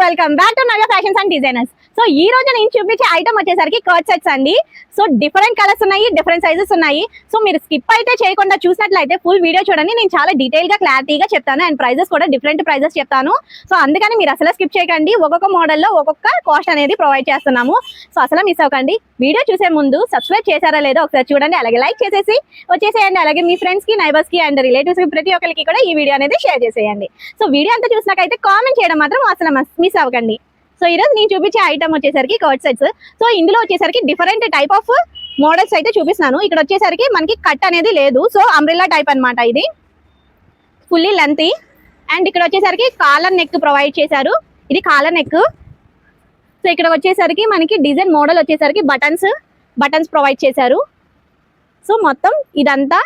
Welcome back to Navya fashions and designers. So ఈ రోజు నేను చూపించే ఐటమ్ వచ్చేసరికి కర్ట్ సెట్స్ అండి. సో డిఫరెంట్ కలర్స్ ఉన్నాయి, డిఫరెంట్ సైజెస్ ఉన్నాయి. సో మీరు స్కిప్ అయితే చేయకుండా చూసినట్లయితే ఫుల్ వీడియో చూడండి. నేను చాలా డీటెయిల్ గా క్లారిటీగా చెప్తాను అండ్ ప్రైజెస్ కూడా డిఫరెంట్ ప్రైజెస్ చెప్తాను. సో అందుకని మీరు అసలు స్కిప్ చేయకండి. ఒక్కొక్క మోడల్లో ఒక్కొక్క కాస్ట్ అనేది ప్రొవైడ్ చేస్తున్నాము. సో అసలు మిస్ అవ్వకండి. వీడియో చూసే ముందు సబ్స్క్రైబ్ చేశారా లేదో ఒకసారి చూడండి, అలాగే లైక్ చేసేసి వచ్చేసేయండి. అలాగే మీ ఫ్రెండ్స్ కి, నైబర్స్ కి అండ్ రిలేటివ్స్ కి ప్రతి ఒక్కరికి కూడా ఈ వీడియో అనేది షేర్ చేసేయండి. సో వీడియో అంతా చూసినాకైతే కామెంట్ చేయడం మాత్రం అసలు మిస్ అవ్వకండి. సో ఈరోజు నేను చూపించే ఐటమ్ వచ్చేసరికి కర్ట్ సెట్స్. సో ఇందులో వచ్చేసరికి డిఫరెంట్ టైప్ ఆఫ్ మోడల్స్ అయితే చూపిస్తున్నాను. ఇక్కడ వచ్చేసరికి మనకి కట్ అనేది లేదు. సో అంబ్రెల్లా టైప్ అనమాట. ఇది ఫుల్లీ లెంత్ అండ్ ఇక్కడ వచ్చేసరికి కాలర్ నెక్ ప్రొవైడ్ చేశారు. ఇది కాలర్ నెక్. సో ఇక్కడ వచ్చేసరికి మనకి డిజైన్ మోడల్ వచ్చేసరికి బటన్స్ ప్రొవైడ్ చేశారు. సో మొత్తం ఇదంతా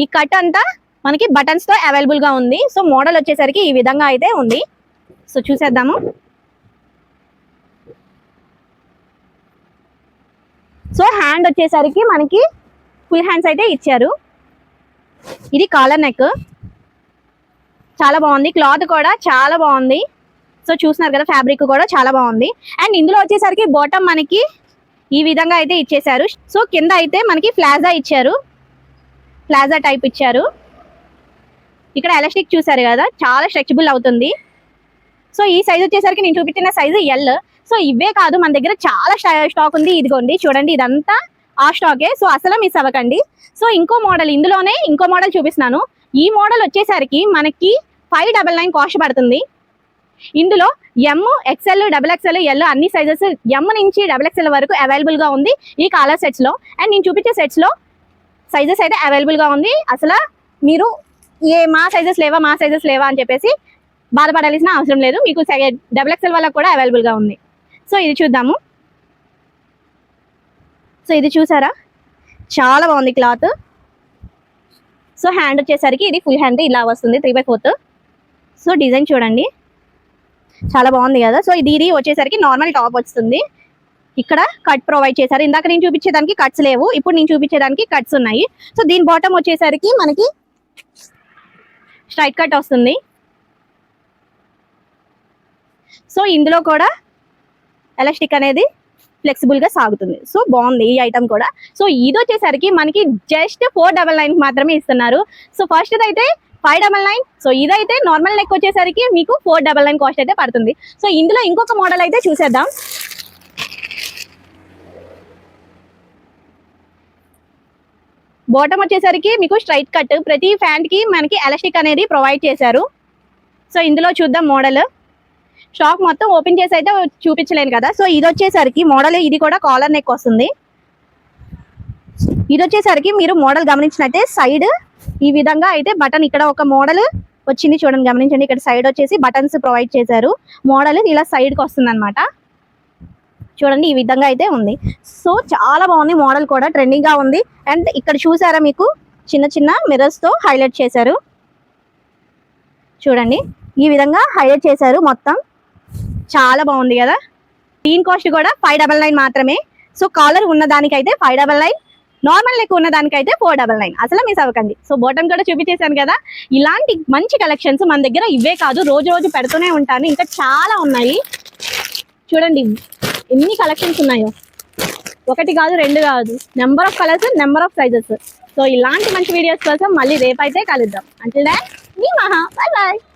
ఈ కట్ అంతా మనకి బటన్స్ తో అవైలబుల్ గా ఉంది. సో మోడల్ వచ్చేసరికి ఈ విధంగా అయితే ఉంది. సో చూసేద్దాము. సో హ్యాండ్ వచ్చేసరికి మనకి ఫుల్ హ్యాండ్స్ అయితే ఇచ్చారు. ఇది కాలర్ నెక్, చాలా బాగుంది. క్లాత్ కూడా చాలా బాగుంది. సో చూస్తున్నారు కదా, ఫ్యాబ్రిక్ కూడా చాలా బాగుంది. అండ్ ఇందులో వచ్చేసరికి బాటమ్ మనకి ఈ విధంగా అయితే ఇచ్చేసారు. సో కింద అయితే మనకి ప్లాజా ఇచ్చారు, ప్లాజా టైప్ ఇచ్చారు. ఇక్కడ ఎలాస్టిక్ చూసారు కదా, చాలా స్ట్రెచబుల్ అవుతుంది. సో ఈ సైజ్ వచ్చేసరికి నేను చూపించిన సైజు ఎల్. సో ఇవే కాదు, మన దగ్గర చాలా స్టాక్ ఉంది. ఇదిగోండి చూడండి, ఇదంతా ఆ స్టాకే. సో అసలు మిస్ అవ్వకండి. సో ఇంకో మోడల్, ఇందులోనే ఇంకో మోడల్ చూపిస్తున్నాను. ఈ మోడల్ వచ్చేసరికి మనకి 599 కాస్ట్ పడుతుంది. ఇందులో ఎమ్, ఎక్స్ఎల్, XXL, ఎల్ అన్ని సైజెస్ ఎమ్ నుంచి XXL వరకు అవైలబుల్ గా ఉంది ఈ కాలర్ సెట్స్ లో. అండ్ నేను చూపించే సెట్స్ లో సైజెస్ అయితే అవైలబుల్ గా ఉంది. అసలు మీరు మా సైజెస్ లేవా అని చెప్పేసి బాధపడాల్సిన అవసరం లేదు. మీకు XXL వాళ్ళకి కూడా అవైలబుల్ గా ఉంది. సో ఇది చూద్దాము. సో ఇది చూసారా, చాలా బాగుంది క్లాత్. సో హ్యాండ్ వచ్చేసరికి ఇది ఫుల్ హ్యాండ్ ఇలా వస్తుంది, 3/4. సో డిజైన్ చూడండి, చాలా బాగుంది కదా. సో ఇది వచ్చేసరికి నార్మల్ టాప్ వస్తుంది. ఇక్కడ కట్ ప్రొవైడ్ చేశారు. ఇందాక నేను చూపించేదానికి కట్స్ లేవు, ఇప్పుడు నేను చూపించేదానికి కట్స్ ఉన్నాయి. సో దీని బాటమ్ వచ్చేసరికి మనకి స్ట్రైట్ కట్ వస్తుంది. సో ఇందులో కూడా ఎలాస్టిక్ అనేది ఫ్లెక్సిబుల్ గా సాగుతుంది. సో బాగుంది ఈ ఐటమ్ కూడా. సో ఇది వచ్చేసరికి మనకి జస్ట్ 499 మాత్రమే ఇస్తున్నారు. సో ఫస్ట్ అయితే 599. సో ఇదైతే నార్మల్ నెక్ వచ్చేసరికి మీకు 499 కాస్ట్ అయితే పడుతుంది. సో ఇందులో ఇంకొక మోడల్ అయితే చూసేద్దాం. బాటమ్ వచ్చేసరికి మీకు స్ట్రైట్ కట్, ప్రతి ప్యాంట్ కి మనకి ఎలాస్టిక్ అనేది ప్రొవైడ్ చేశారు. సో ఇందులో చూద్దాం మోడల్. స్టాక్ మొత్తం ఓపెన్ చేసి అయితే చూపించలేను కదా. సో ఇది వచ్చేసరికి మోడల్, ఇది కూడా కాలర్ నెక్ వస్తుంది. ఇది వచ్చేసరికి మీరు మోడల్ గమనించినట్టే సైడ్ ఈ విధంగా అయితే బటన్, ఇక్కడ ఒక మోడల్ వచ్చింది చూడండి, గమనించండి. ఇక్కడ సైడ్ వచ్చేసి బటన్స్ ప్రొవైడ్ చేశారు. మోడల్ ఇలా సైడ్ కి వస్తుంది అనమాట. చూడండి ఈ విధంగా అయితే ఉంది. సో చాలా బాగుంది మోడల్ కూడా, ట్రెండింగ్ గా ఉంది. అండ్ ఇక్కడ చూసారా, మీకు చిన్న చిన్న మిర్రర్స్ తో హైలైట్ చేశారు. చూడండి ఈ విధంగా హైలైట్ చేశారు మొత్తం, చాలా బాగుంది కదా. దీని కాస్ట్ కూడా 599 మాత్రమే. సో కాలర్ ఉన్న దానికైతే 599, నార్మల్ నెక్ ఉన్న దానికైతే 499. అసలు మిస్ అవ్వకండి. సో బాటమ్ కూడా చూపించేశాను కదా. ఇలాంటి మంచి కలెక్షన్స్ మన దగ్గర ఇవే కాదు, రోజు రోజు పెడుతూనే ఉంటాను. ఇంకా చాలా ఉన్నాయి. చూడండి ఎన్ని కలెక్షన్స్ ఉన్నాయో, ఒకటి కాదు, రెండు కాదు, number of colours, number of sizes. So ఇలాంటి మంచి వీడియోస్ కోసం మళ్ళీ రేపైతే కలుద్దాం. అంటిల్ దెన్ మీ మహా, బై బాయ్.